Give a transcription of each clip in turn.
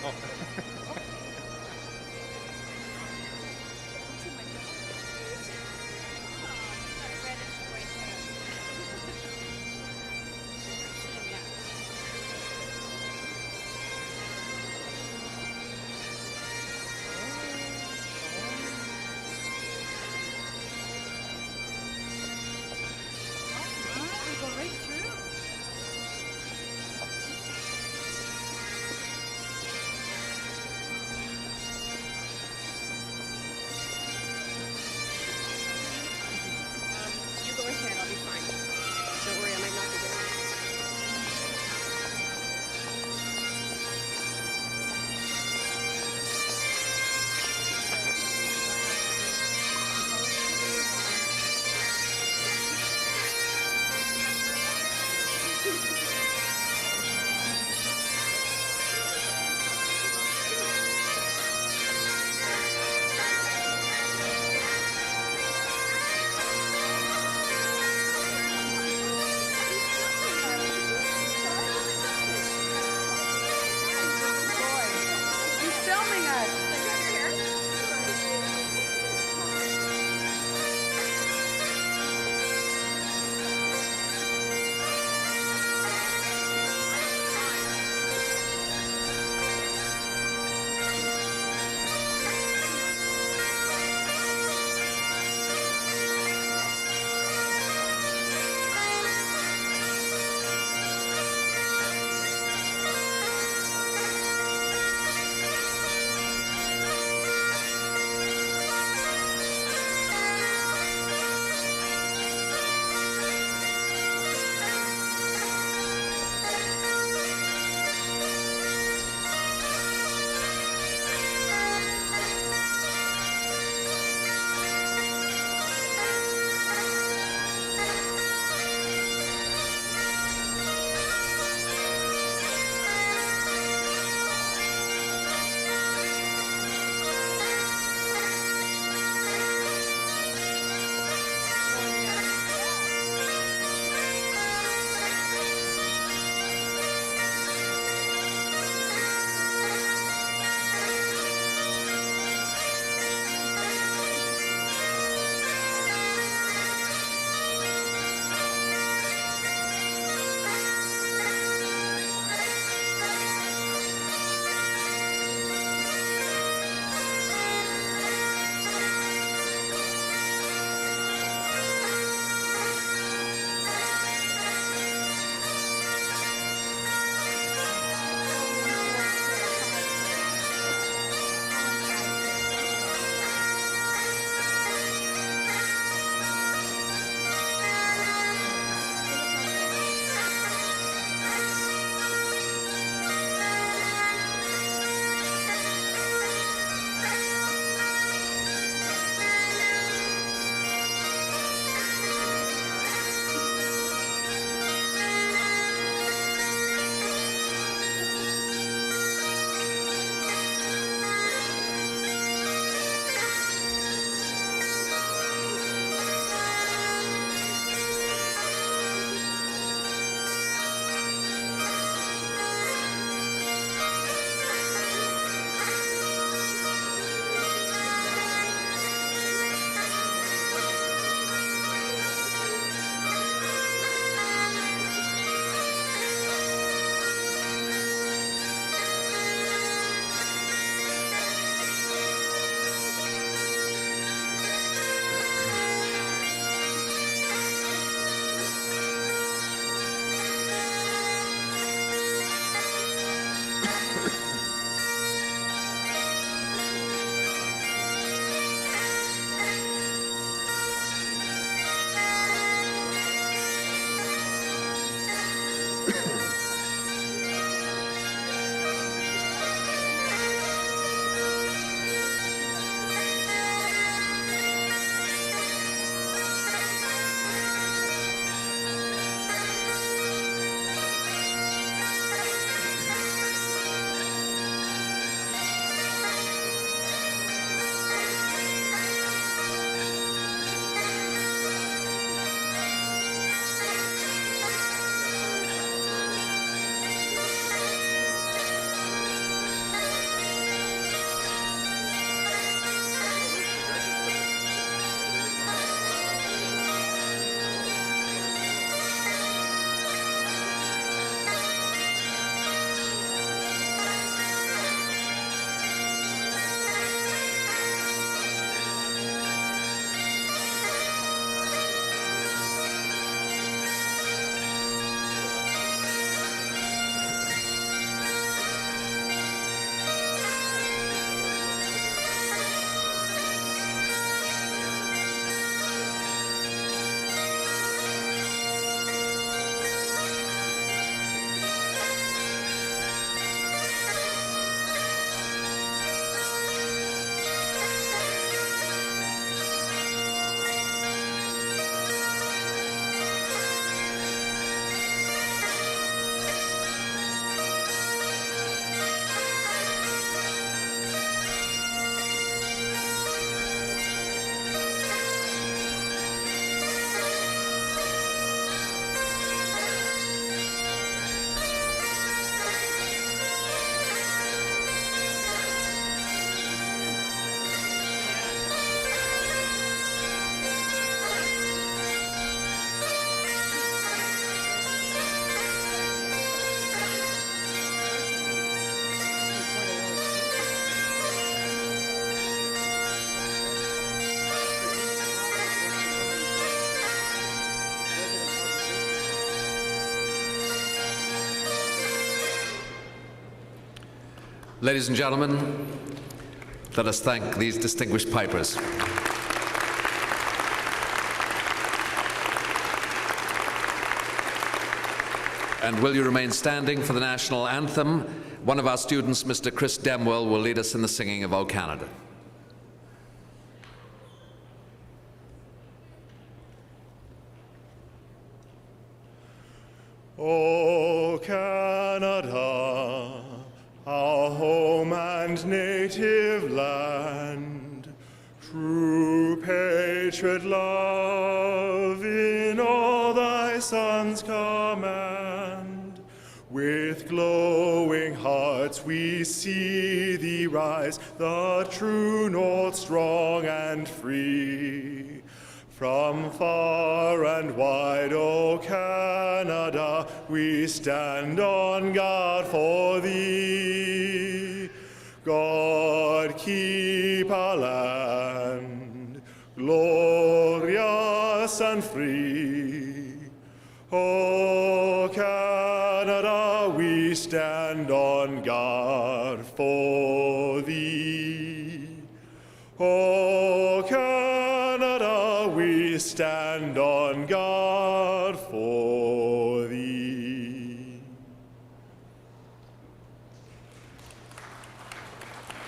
Oh. We go right through. Ladies and gentlemen, let us thank these distinguished pipers. And will you remain standing for the national anthem? One of our students, Mr. Chris Demwell, will lead us in the singing of O Canada. O Canada, our home and native land, true patriot love in all thy sons command. With glowing hearts we see thee rise, the true north strong and free. From far and wide, O Canada, we stand on guard for thee. God keep our land glorious and free. O Canada, we stand on guard for thee. O Canada, we stand on guard for thee.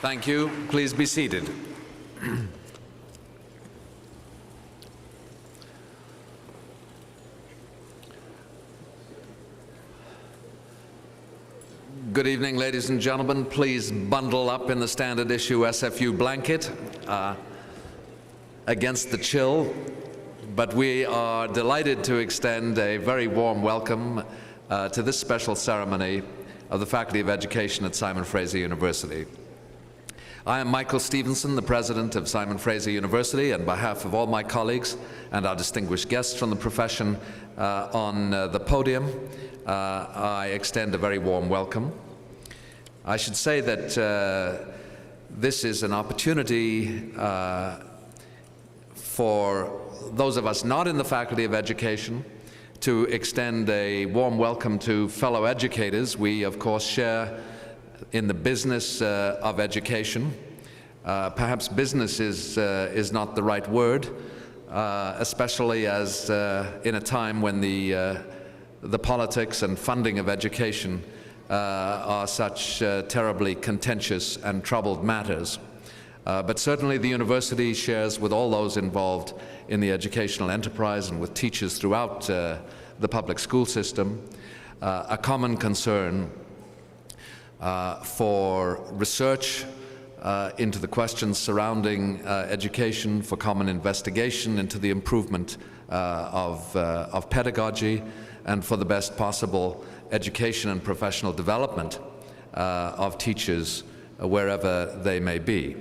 Thank you. Please be seated. Good evening, ladies and gentlemen. Please bundle up in the standard issue SFU blanket against the chill. But we are delighted to extend a very warm welcome to this special ceremony of the Faculty of Education at Simon Fraser University. I am Michael Stevenson, the president of Simon Fraser University. On behalf of all my colleagues and our distinguished guests from the profession on the podium, I extend a very warm welcome. I should say that this is an opportunity for those of us not in the Faculty of Education to extend a warm welcome to fellow educators. We, of course, share in the business of education. Perhaps business is not the right word, especially as in a time when the politics and funding of education are such terribly contentious and troubled matters. But certainly the university shares with all those involved in the educational enterprise and with teachers throughout the public school system a common concern for research into the questions surrounding education, for common investigation into the improvement of pedagogy, and for the best possible education and professional development of teachers wherever they may be.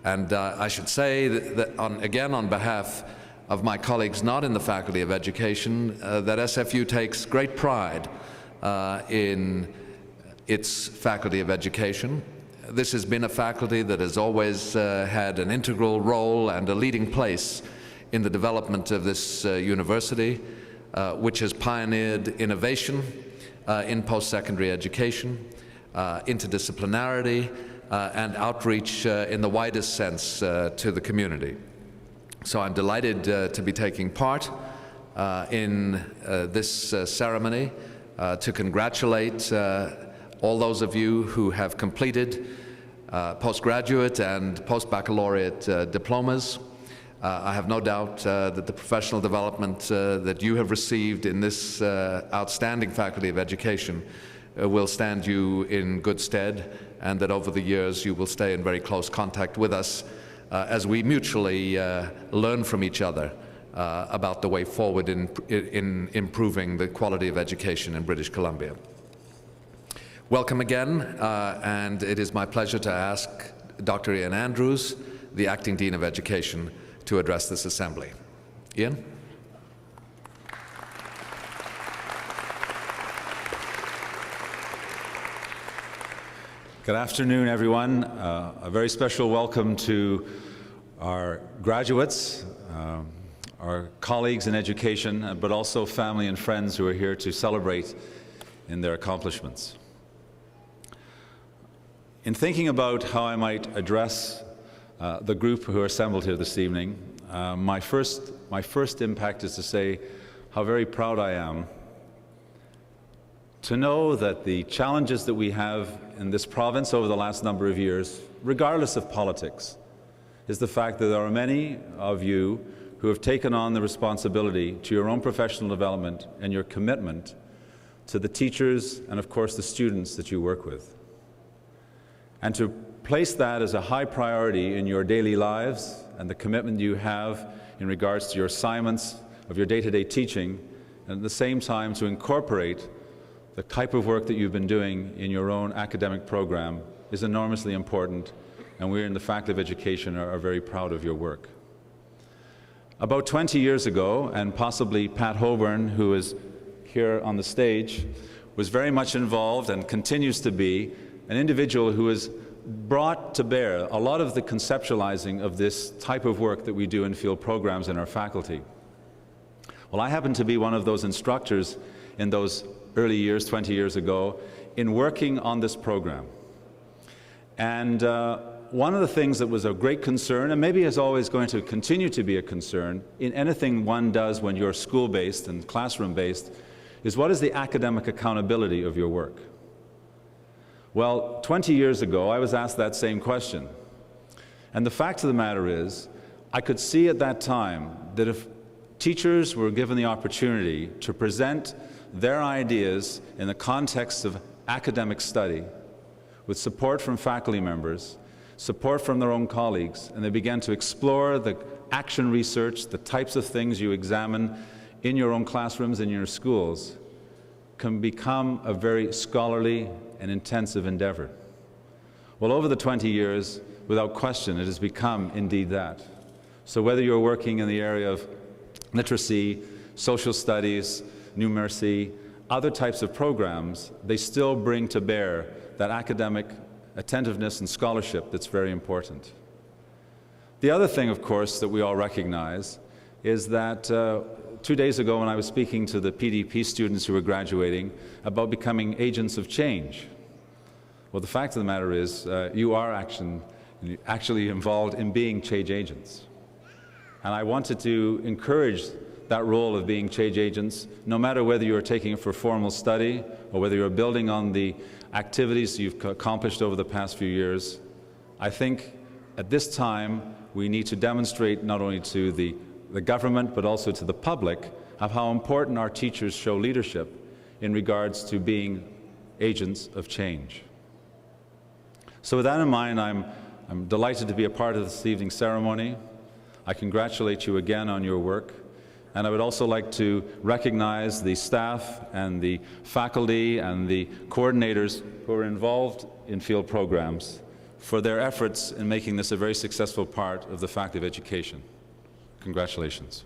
And I should say that again, on behalf of my colleagues not in the Faculty of Education, that SFU takes great pride in its Faculty of Education. This has been a faculty that has always had an integral role and a leading place in the development of this university, which has pioneered innovation in post-secondary education, interdisciplinarity, and outreach in the widest sense to the community. So I'm delighted to be taking part in this ceremony, to congratulate all those of you who have completed postgraduate and post-baccalaureate diplomas. I have no doubt that the professional development that you have received in this outstanding Faculty of Education will stand you in good stead, and that over the years you will stay in very close contact with us as we mutually learn from each other about the way forward in improving the quality of education in British Columbia. Welcome again, and it is my pleasure to ask Dr. Ian Andrews, the Acting Dean of Education, to address this assembly. Ian? Good afternoon, everyone. A very special welcome to our graduates, our colleagues in education, but also family and friends who are here to celebrate in their accomplishments. In thinking about how I might address the group who are assembled here this evening, my first impact is to say how very proud I am to know that the challenges that we have in this province over the last number of years, regardless of politics, is the fact that there are many of you who have taken on the responsibility to your own professional development and your commitment to the teachers and, of course, the students that you work with. And to place that as a high priority in your daily lives and the commitment you have in regards to your assignments of your day-to-day teaching, and at the same time to incorporate the type of work that you've been doing in your own academic program is enormously important, and we in the Faculty of Education are very proud of your work. About 20 years ago, and possibly Pat Holborn, who is here on the stage, was very much involved and continues to be an individual who has brought to bear a lot of the conceptualizing of this type of work that we do in field programs in our faculty. Well, I happen to be one of those instructors in those early years, 20 years ago, in working on this program. And one of the things that was a great concern, and maybe is always going to continue to be a concern in anything one does when you're school-based and classroom-based, is what is the academic accountability of your work? Well, 20 years ago, I was asked that same question. And the fact of the matter is, I could see at that time that if teachers were given the opportunity to present their ideas in the context of academic study, with support from faculty members, support from their own colleagues, and they began to explore the action research, the types of things you examine in your own classrooms and in your schools, can become a very scholarly and intensive endeavor. Well, over the 20 years, without question, it has become indeed that. So whether you're working in the area of literacy, social studies, numeracy, other types of programs, they still bring to bear that academic attentiveness and scholarship that's very important. The other thing, of course, that we all recognize is that 2 days ago when I was speaking to the PDP students who were graduating about becoming agents of change, well, the fact of the matter is you are actually involved in being change agents. And I wanted to encourage that role of being change agents, no matter whether you're taking it for formal study or whether you're building on the activities you've accomplished over the past few years. I think at this time we need to demonstrate not only to the government but also to the public of how important our teachers show leadership in regards to being agents of change. So with that in mind, I'm delighted to be a part of this evening's ceremony. I congratulate you again on your work. And I would also like to recognize the staff and the faculty and the coordinators who are involved in field programs for their efforts in making this a very successful part of the Faculty of Education. Congratulations.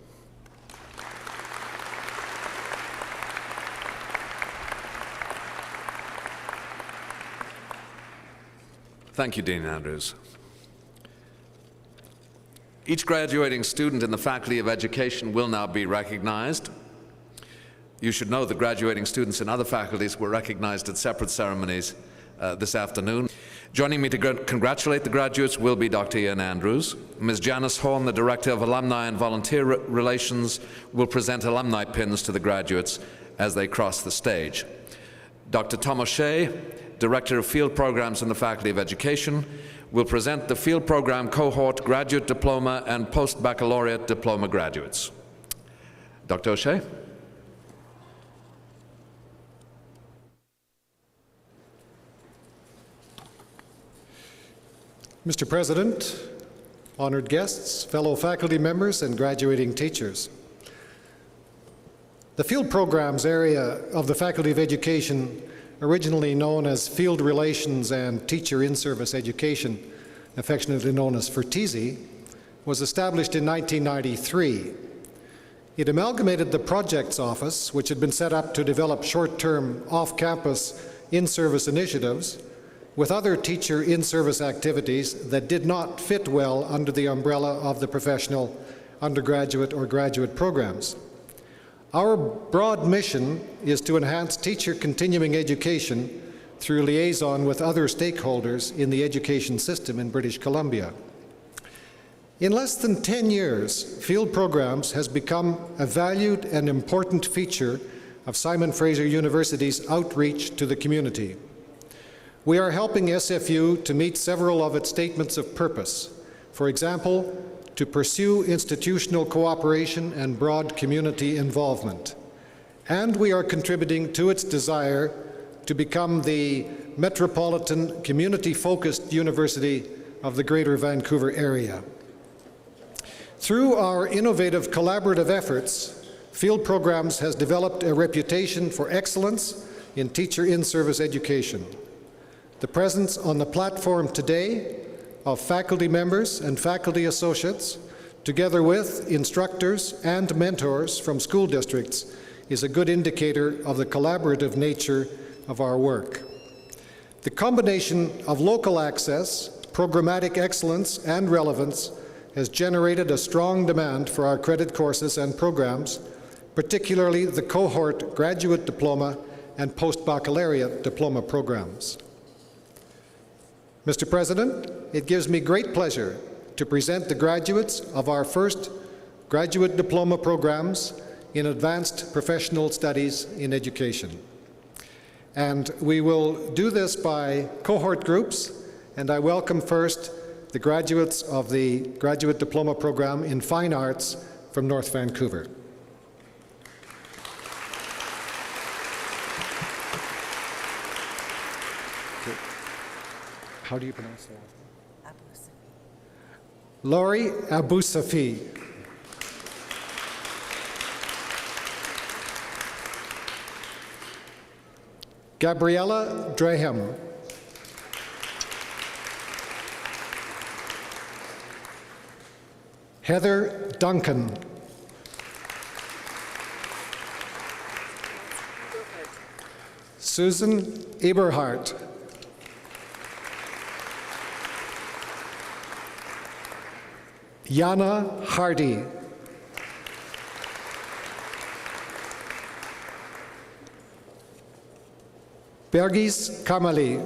Thank you, Dean Andrews. Each graduating student in the Faculty of Education will now be recognized. You should know that graduating students in other faculties were recognized at separate ceremonies this afternoon. Joining me to congratulate the graduates will be Dr. Ian Andrews. Ms. Janice Horn, the Director of Alumni and Volunteer Relations, will present alumni pins to the graduates as they cross the stage. Dr. Tom O'Shea, Director of Field Programs in the Faculty of Education, will present the Field Program Cohort Graduate Diploma and Post-Baccalaureate Diploma graduates. Dr. O'Shea. Mr. President, honored guests, fellow faculty members, and graduating teachers. The Field Programs area of the Faculty of Education, originally known as Field Relations and Teacher In-Service Education, affectionately known as FIRTESE, was established in 1993. It amalgamated the Projects Office, which had been set up to develop short-term, off-campus in-service initiatives, with other teacher in-service activities that did not fit well under the umbrella of the professional undergraduate or graduate programs. Our broad mission is to enhance teacher continuing education through liaison with other stakeholders in the education system in British Columbia. In less than 10 years, field programs has become a valued and important feature of Simon Fraser University's outreach to the community. We are helping SFU to meet several of its statements of purpose. For example, to pursue institutional cooperation and broad community involvement. And we are contributing to its desire to become the metropolitan, community-focused university of the Greater Vancouver area. Through our innovative collaborative efforts, Field Programs has developed a reputation for excellence in teacher in-service education. The presence on the platform today of faculty members and faculty associates, together with instructors and mentors from school districts, is a good indicator of the collaborative nature of our work. The combination of local access, programmatic excellence, and relevance has generated a strong demand for our credit courses and programs, particularly the cohort graduate diploma and post-baccalaureate diploma programs. Mr. President, it gives me great pleasure to present the graduates of our first graduate diploma programs in advanced professional studies in education. And we will do this by cohort groups, and I welcome first the graduates of the graduate diploma program in fine arts from North Vancouver. How do you pronounce that? Laurie Abousafi. Gabriella Draham. Heather Duncan. Susan Eberhardt. Yana Hardy. Bergis Kamali.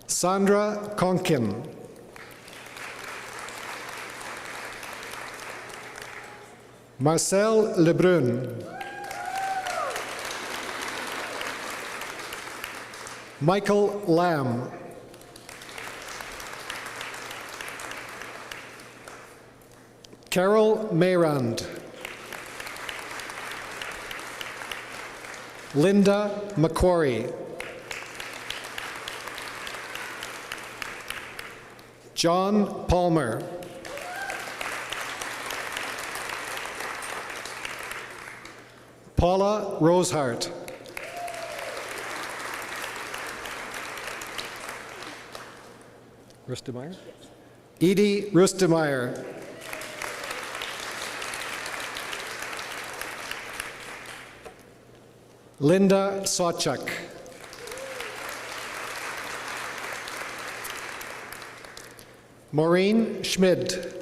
Sandra Konkin. Marcel Lebrun. Michael Lamb. Carol Mayrand. Linda McQuarrie. John Palmer. Paula Rosehart. Rustemeyer? Edie Rustemeyer. Linda Sawchuk. Maureen Schmid.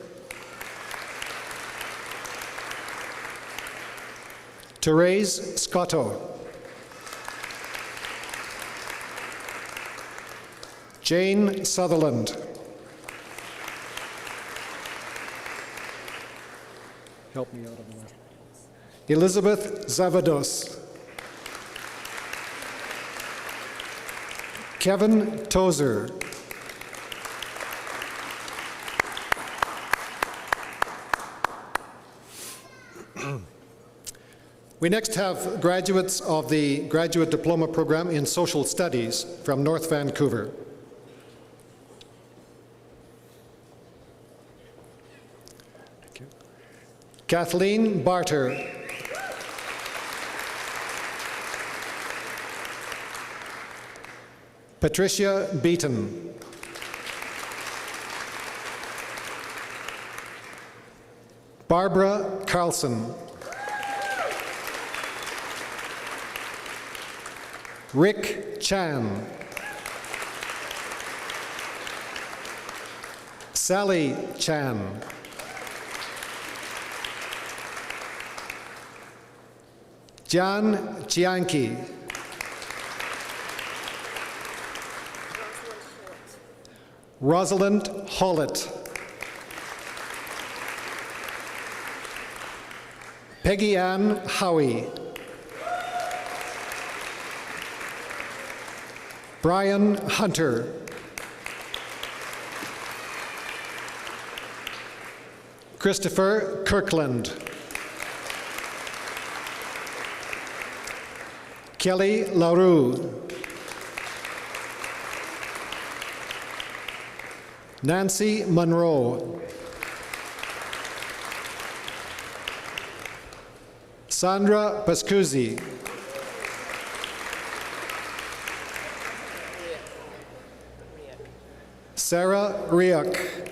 Therese Scotto. Jane Sutherland. Help me out on that. Elizabeth Zavados. Kevin Tozer. We next have graduates of the Graduate Diploma Program in Social Studies from North Vancouver. Thank you. Kathleen Barter. Patricia Beaton. Barbara Carlson. Rick Chan. Sally Chan. John Chianchi. Rosalind Hollett. Peggy Ann Howie. Brian Hunter. Christopher Kirkland. Kelly LaRue. Nancy Monroe. Sandra Pascuzzi. Sarah Riak.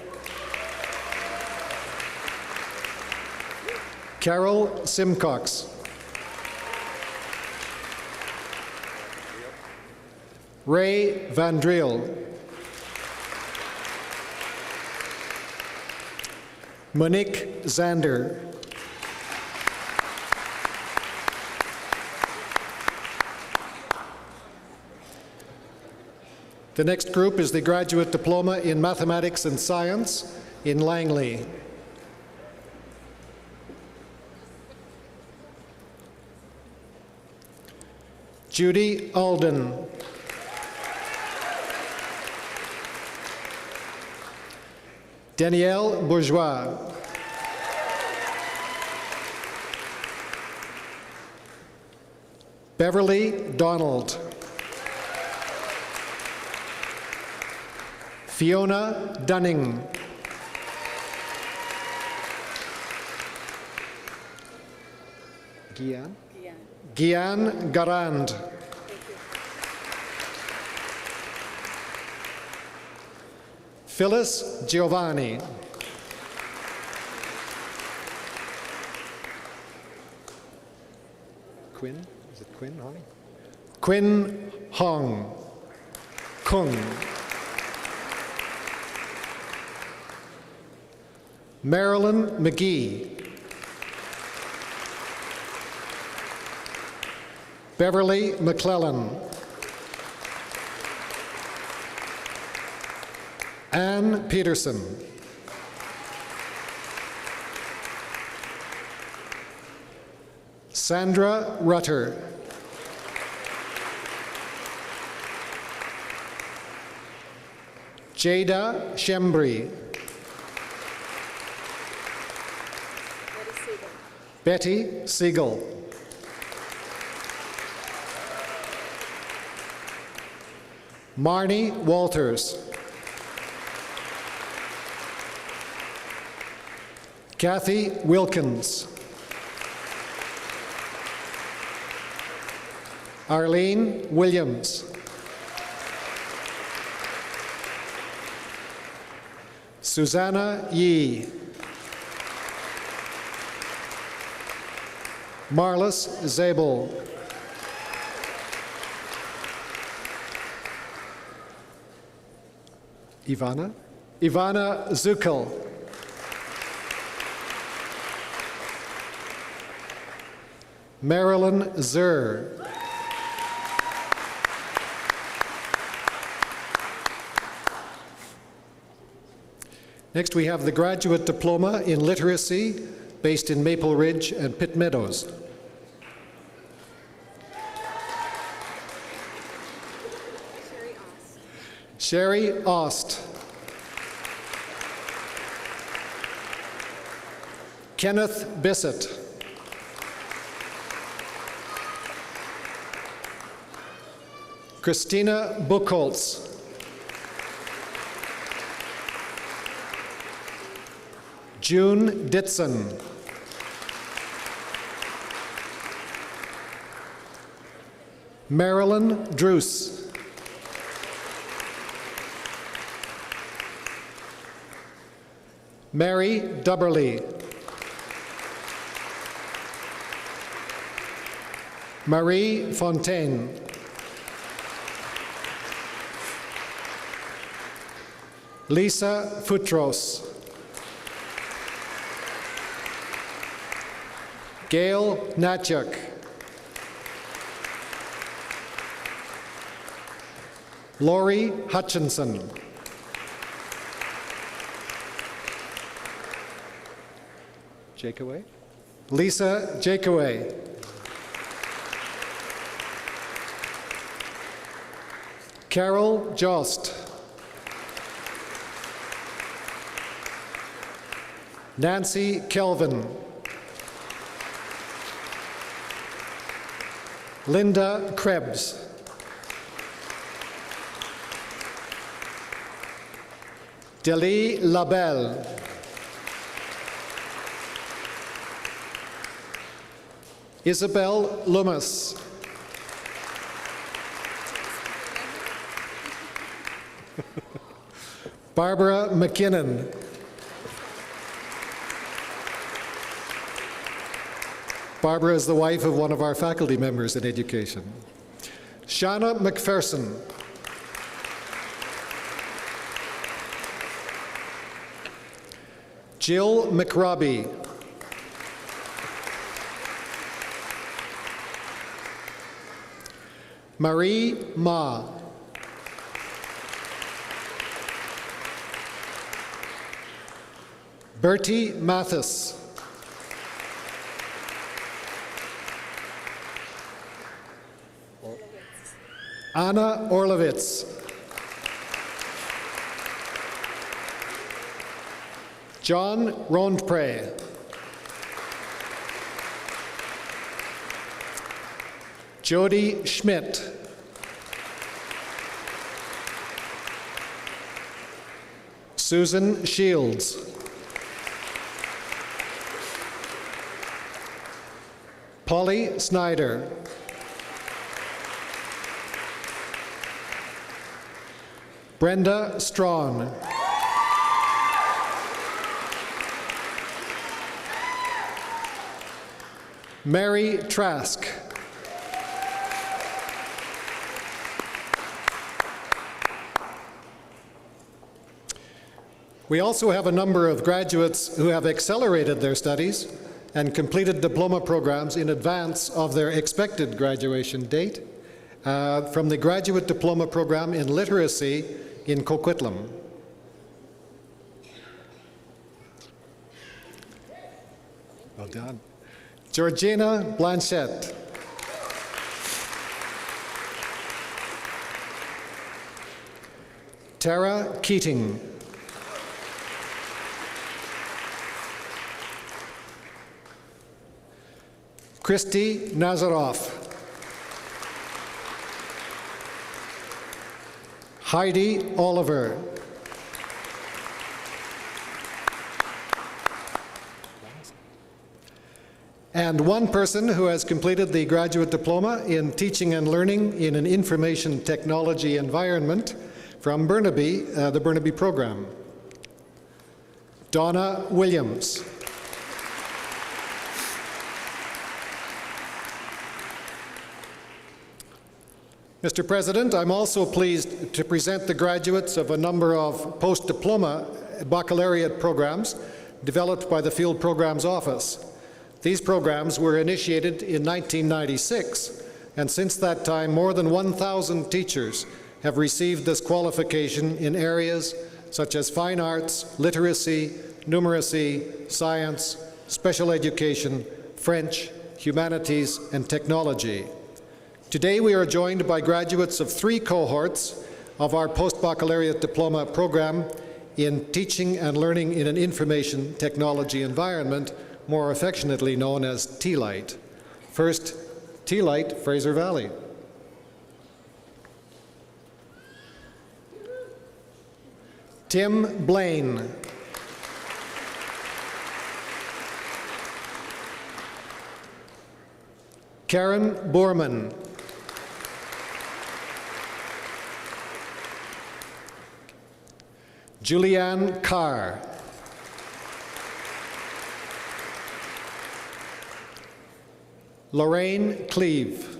Carol Simcox. Ray Van Driel. Monique Zander. The next group is the Graduate Diploma in Mathematics and Science in Langley. Judy Alden. Danielle Bourgeois. Beverly Donald. Fiona Dunning. Gian Garand. Phyllis Giovanni. Quinn? Is it Quinn Hong? Quinn Hong. Kung. Marilyn McGee. Beverly McClellan. Ann Peterson. Sandra Rutter. Jada Shembri. Betty Siegel. Marnie Walters. Kathy Wilkins. Arlene Williams. Susanna Yee. Marlis Zabel. Ivana Zuckel. Marilyn Zur. Next, we have the Graduate Diploma in Literacy, based in Maple Ridge and Pitt Meadows. Sherry Ost. Kenneth Bissett. Christina Buchholz. June Ditson. Marilyn Druce. Mary Dubberly. Marie Fontaine. Lisa Futros. Gail Natchuk. Lori Hutchinson. Jakeway? Lisa Jakeway. Carol Jost. Nancy Kelvin. Linda Krebs. Delis Labelle. Isabel Loomis. Barbara McKinnon. Barbara is the wife of one of our faculty members in education. Shauna McPherson. Jill McRobbie. Marie Ma. Bertie Mathis. Anna Orlovitz. John Rondpre. Jody Schmidt. Susan Shields. Polly Snyder. Brenda Strawn. Mary Trask. We also have a number of graduates who have accelerated their studies and completed diploma programs in advance of their expected graduation date from the Graduate Diploma Program in Literacy in Coquitlam. Well done. Georgina Blanchette. Tara Keating. Christy Nazaroff. Heidi Oliver. And one person who has completed the graduate diploma in teaching and learning in an information technology environment from Burnaby, the Burnaby program. Donna Williams. Mr. President, I'm also pleased to present the graduates of a number of post-diploma baccalaureate programs developed by the Field Programs Office. These programs were initiated in 1996, and since that time, more than 1,000 teachers have received this qualification in areas such as fine arts, literacy, numeracy, science, special education, French, humanities, and technology. Today, we are joined by graduates of 3 cohorts of our post-baccalaureate diploma program in teaching and learning in an information technology environment, more affectionately known as T-LITE. First, T-LITE, Fraser Valley. Tim Blaine. Karen Borman. Julianne Carr. Lorraine Cleve.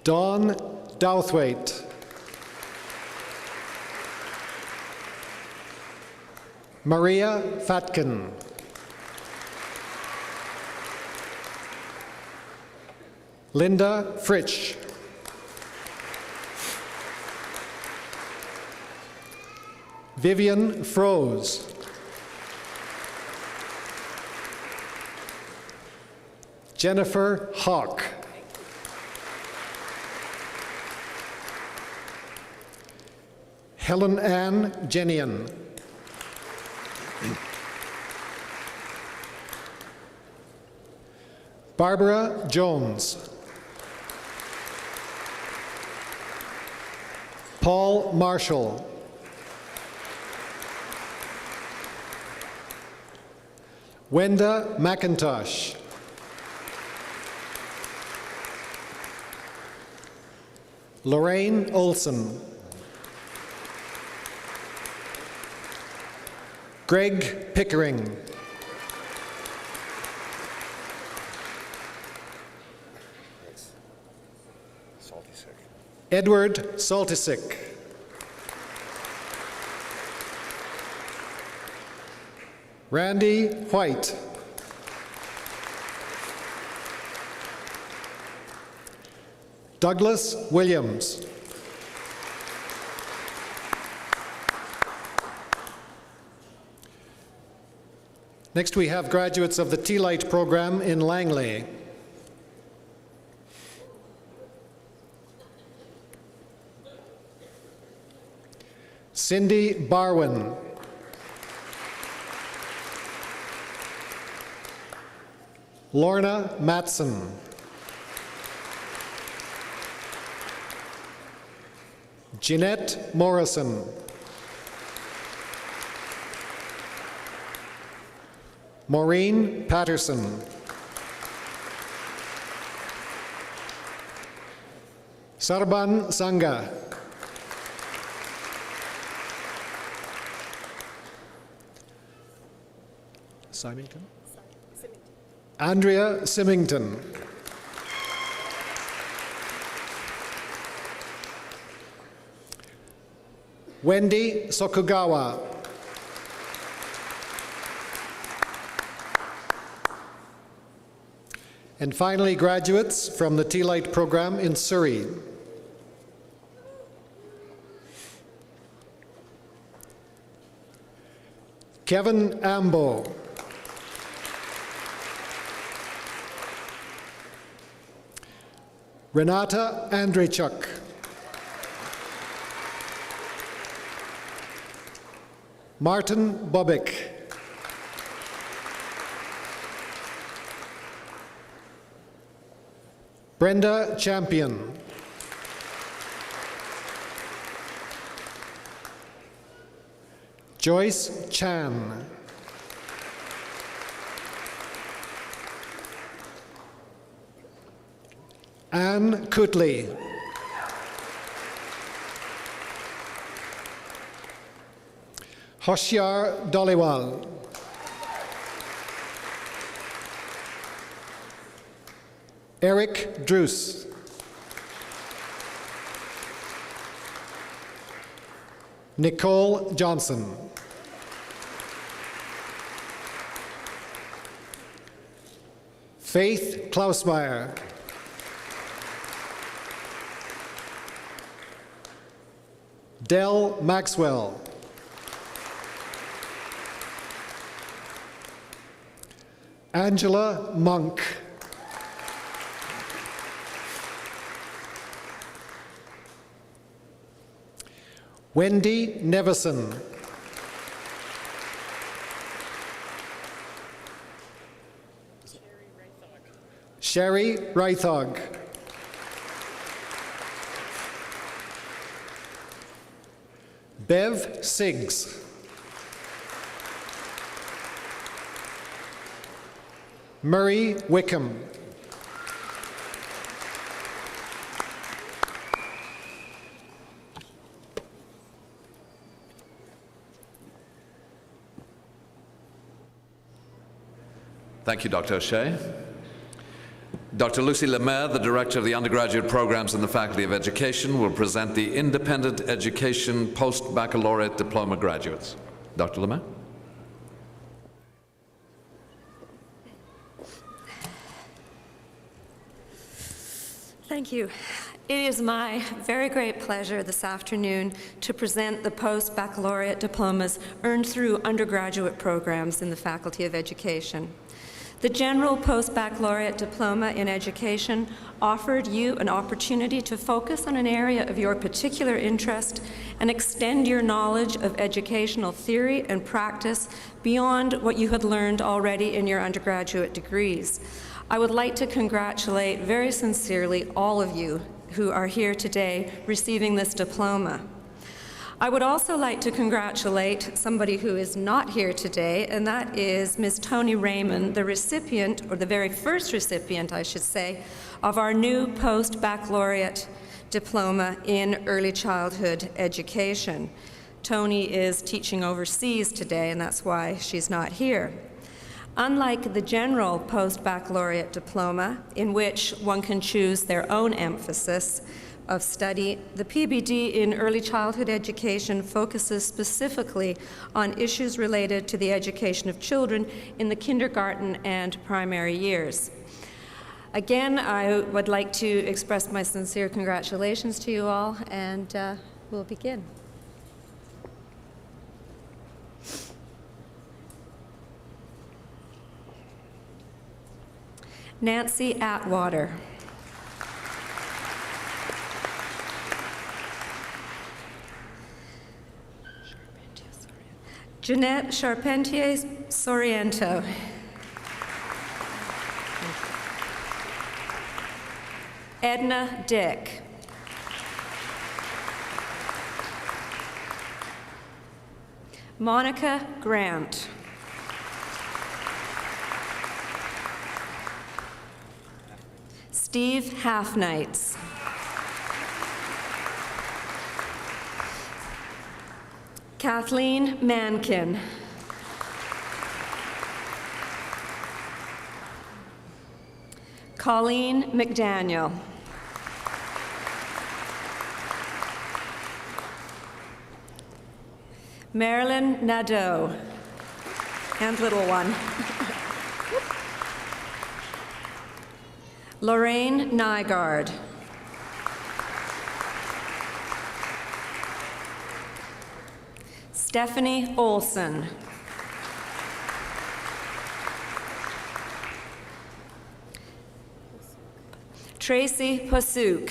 Dawn Douthwaite. Maria Fatkin. Linda Fritsch. Vivian Froese. Jennifer Hawk. Helen Ann Jenian. Barbara Jones. Paul Marshall. Wenda McIntosh. Lorraine Olson. Greg Pickering. Edward Saltisick. Randy White. Douglas Williams. Next we have graduates of the T-Light program in Langley. Cindy Barwin. Lorna Matson. Jeanette Morrison. Maureen Patterson. Sarban Sangha. Symington? Andrea Symington. Wendy Sokugawa. And finally, graduates from the T-Light program in Surrey. Kevin Ambo. Renata Andreychuk. Martin Bobik. Brenda Champion. Joyce Chan. Anne Cutley. Hoshyar Dhaliwal. Eric Druce. Nicole Johnson. Faith Klausmeyer. Del Maxwell. Angela Monk. Wendy Nevison. Sherry Reithog. Bev Siggs. Murray Wickham. Thank you, Dr. O'Shea. Dr. Lucy Lemaire, the Director of the Undergraduate Programs in the Faculty of Education, will present the Independent Education Post-Baccalaureate Diploma graduates. Dr. Lemaire. Thank you. It is my very great pleasure this afternoon to present the post-baccalaureate diplomas earned through undergraduate programs in the Faculty of Education. The General Post-Baccalaureate Diploma in Education offered you an opportunity to focus on an area of your particular interest and extend your knowledge of educational theory and practice beyond what you had learned already in your undergraduate degrees. I would like to congratulate very sincerely all of you who are here today receiving this diploma. I would also like to congratulate somebody who is not here today, and that is Ms. Tony Raymond, the recipient, or the very first recipient, I should say, of our new post-baccalaureate diploma in early childhood education. Tony is teaching overseas today, and that's why she's not here. Unlike the general post-baccalaureate diploma, in which one can choose their own emphasis of study, the PBD in early childhood education focuses specifically on issues related to the education of children in the kindergarten and primary years. Again, I would like to express my sincere congratulations to you all, and we'll begin. Nancy Atwater. Jeanette Charpentier-Soriento. Edna Dick. Monica Grant. Steve Halfnights. Kathleen Mankin. Colleen McDaniel. Marilyn Nadeau, and little one. Lorraine Nygaard. Stephanie Olson. Tracy Pasuk.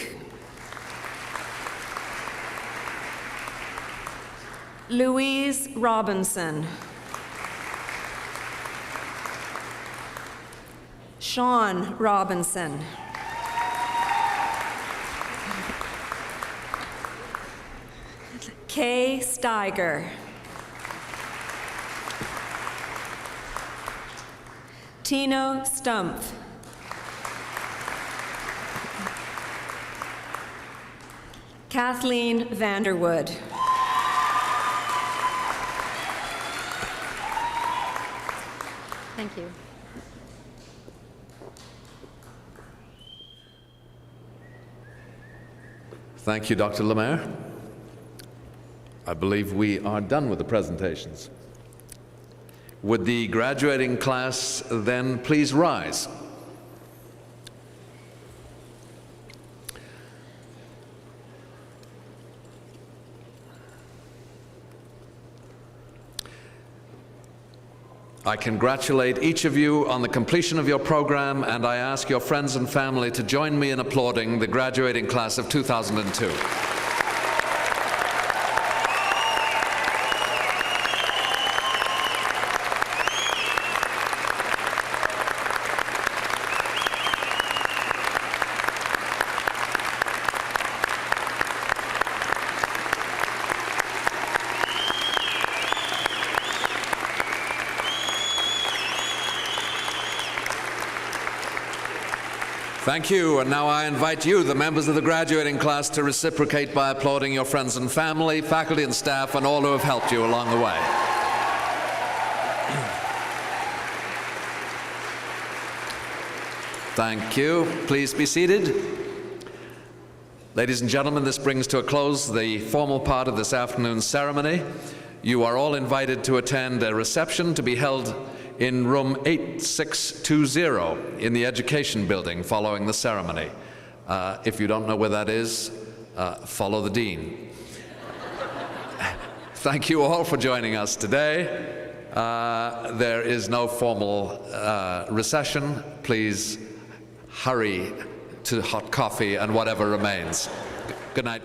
Louise Robinson. Sean Robinson. Kay Steiger. Tino Stumpf. Kathleen Vanderwood. Thank you. Thank you, Dr. Lemaire. I believe we are done with the presentations. Would the graduating class then please rise? I congratulate each of you on the completion of your program, and I ask your friends and family to join me in applauding the graduating class of 2002. Thank you, and now I invite you, the members of the graduating class, to reciprocate by applauding your friends and family, faculty and staff, and all who have helped you along the way. Thank you. Please be seated. Ladies and gentlemen, this brings to a close the formal part of this afternoon's ceremony. You are all invited to attend a reception to be held in room 8620 in the Education Building following the ceremony. If you don't know where that is, follow the dean. Thank you all for joining us today. There is no formal recession. Please hurry to hot coffee and whatever remains. Good night.